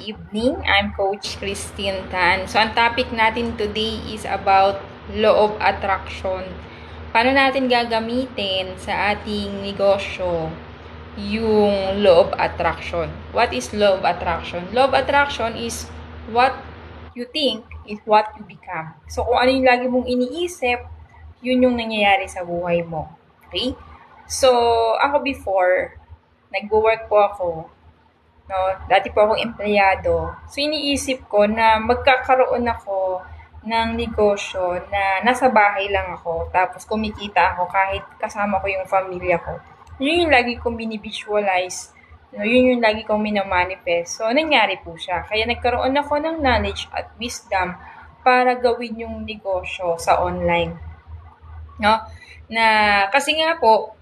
evening. I'm Coach Christine Tan. So, ang topic natin today is about law of attraction. Paano natin gagamitin sa ating negosyo yung law of attraction? What is law of attraction? Law of attraction is what you think is what you become. So, kung ano yung lagi mong iniisip, yun yung nangyayari sa buhay mo. Okay? So, ako before, nagwo-work po ako, no, dati po akong empleyado. So, iniisip ko na magkakaroon ako ng negosyo na nasa bahay lang ako, tapos kumikita ako kahit kasama ko yung pamilya ko. Yun yung lagi kong binivisualize, no, yun yung lagi kong minamanifest. So, nangyari po siya. Kaya nagkaroon ako ng knowledge at wisdom para gawin yung negosyo sa online. No? Na, kasi nga po,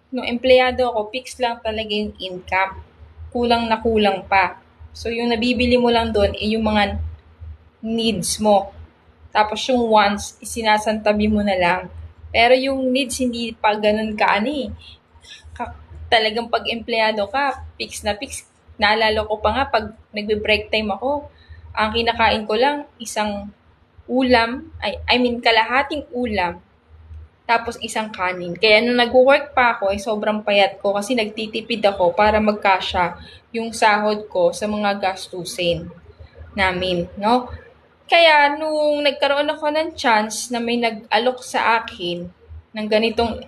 nung empleyado ako, fix lang talaga yung income. Kulang na kulang pa. So, yung nabibili mo lang doon ay yung mga needs mo. Tapos yung wants, sinasantabi mo na lang. Pero yung needs, hindi pa ganun ka, talagang pag empleyado ka, fix na fix. Naalala ko pa nga, pag nagbe-break time ako, ang kinakain ko lang, isang ulam, kalahating ulam, tapos isang kanin. Kaya nung nag-work pa ako, sobrang payat ko kasi nagtitipid ako para magkasya yung sahod ko sa mga gastusin namin, no? Kaya nung nagkaroon ako ng chance na may nag-alok sa akin ng ganitong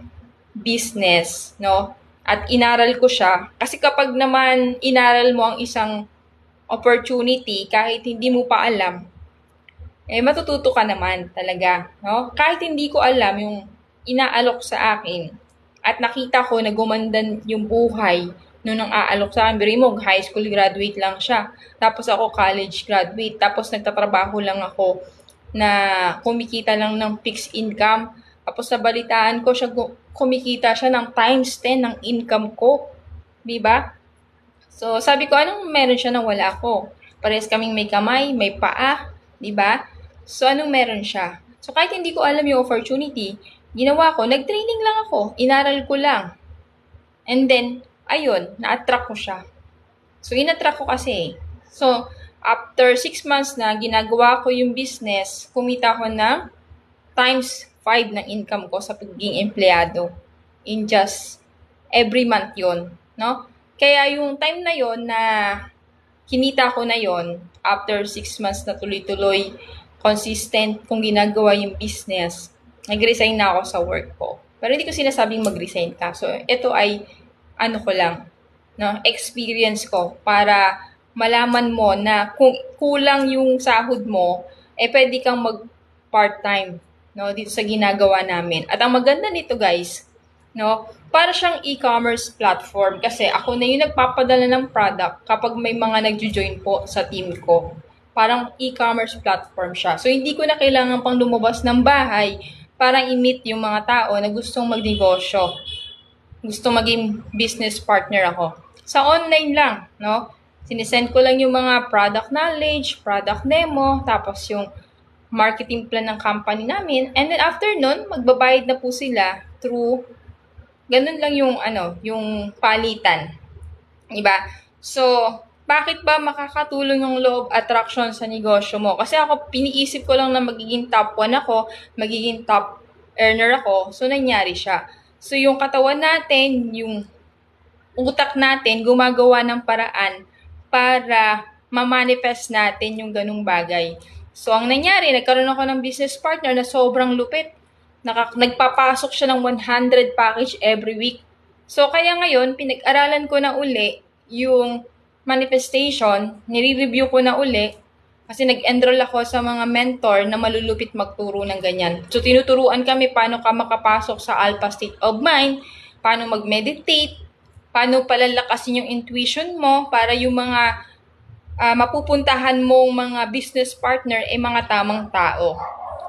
business, no? At inaral ko siya. Kasi kapag naman inaral mo ang isang opportunity, kahit hindi mo pa alam, matututo ka naman talaga, no? Kahit hindi ko alam yung inaalok sa akin at nakita ko na gumanda yung buhay nung aalok sa akin. Biro mo, high school graduate lang siya. Tapos ako college graduate. Tapos nagtatrabaho lang ako na kumikita lang ng fixed income. Tapos nabalitaan ko siya, kumikita siya ng times 10 ng income ko. Diba? So sabi ko, anong meron siya na wala ko? Parehas kaming may kamay, may paa. Diba? So anong meron siya? So kahit hindi ko alam yung opportunity, ginawa ko, nag-training lang ako, inaral ko lang. And then, ayun, na-attract ko siya. So, in-attract ko kasi. So, after 6 months na ginagawa ko yung business, kumita ko ng times 5 ng income ko sa pagiging empleyado. In just every month yon, no? Kaya yung time na yon na kinita ko na yon, after 6 months na tuloy-tuloy, consistent kung ginagawa yung business, nag-resign na ako sa work ko. Pero hindi ko sinasabing mag-resign ka. So, ito ay, ko lang, no? Experience ko para malaman mo na kung kulang yung sahod mo, pwede kang mag-part-time, no? Dito sa ginagawa namin. At ang maganda nito, guys, no? Para siyang e-commerce platform kasi ako na yung nagpapadala ng product kapag may mga nagjo-join po sa team ko. Parang e-commerce platform siya. So, hindi ko na kailangan pang lumabas ng bahay para i-meet yung mga tao na gustong magnegosyo. Gusto maging business partner ako. Sa online lang, no? Sinesend ko lang yung mga product knowledge, product demo, tapos yung marketing plan ng company namin. And then after nun, magbabayad na po sila through, ganun lang yung, yung palitan. Diba? So, bakit ba makakatulong yung law of attraction sa negosyo mo? Kasi ako, piniisip ko lang na magiging top 1 ako, magiging top earner ako, so nangyari siya. So, yung katawan natin, yung utak natin, gumagawa ng paraan para ma-manifest natin yung ganung bagay. So, ang nangyari, nagkaroon ako ng business partner na sobrang lupit. Nagpapasok siya ng 100 package every week. So, kaya ngayon, pinag-aralan ko na uli yung manifestation, nire-review ko na uli kasi nag-enroll ako sa mga mentor na malulupit magturo ng ganyan. So, tinuturuan kami paano ka makapasok sa alpha state of mind, paano mag-meditate, paano palalakasin yung intuition mo para yung mga mapupuntahan mong mga business partner mga tamang tao.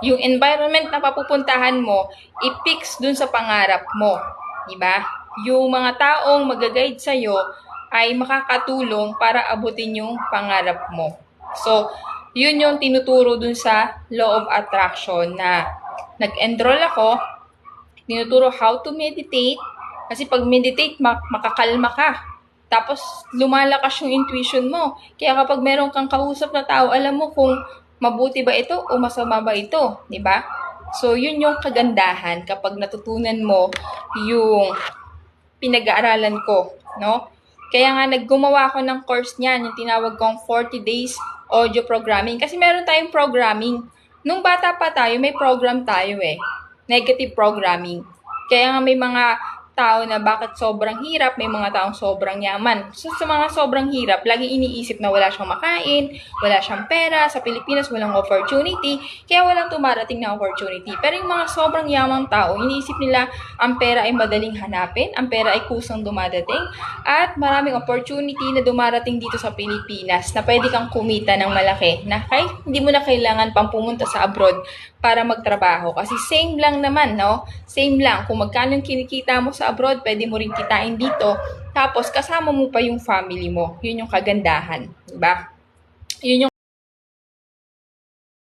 Yung environment na papupuntahan mo, i-fix dun sa pangarap mo. Diba? Yung mga taong mag-guide sa'yo ay makakatulong para abutin yung pangarap mo. So, yun yung tinuturo dun sa law of attraction na nag-enroll ako, tinuturo how to meditate, kasi pag meditate, makakalma ka. Tapos, lumalakas yung intuition mo. Kaya kapag meron kang kausap na tao, alam mo kung mabuti ba ito o masama ba ito, di ba? So, yun yung kagandahan kapag natutunan mo yung pinag-aaralan ko, no? Kaya nga naggumawa ako ng course niyan, yung tinawag kong 40 Days Audio Programming. Kasi meron tayong programming. Nung bata pa tayo, may program tayo negative programming. Kaya nga may mga tao na bakit sobrang hirap, may mga taong sobrang yaman. So, sa mga sobrang hirap, lagi iniisip na wala siyang makain, wala siyang pera, sa Pilipinas walang opportunity, kaya walang tumarating na opportunity. Pero yung mga sobrang yamang tao, iniisip nila ang pera ay madaling hanapin, ang pera ay kusang dumadating, at maraming opportunity na dumarating dito sa Pilipinas na pwede kang kumita ng malaki na kahit hindi mo na kailangan pang pumunta sa abroad para magtrabaho. Kasi same lang naman, no? Same lang. Kung magkano yung kinikita mo sa abroad, pwede mo rin kitain dito. Tapos, kasama mo pa yung family mo. Yun yung kagandahan. Diba? Yun yung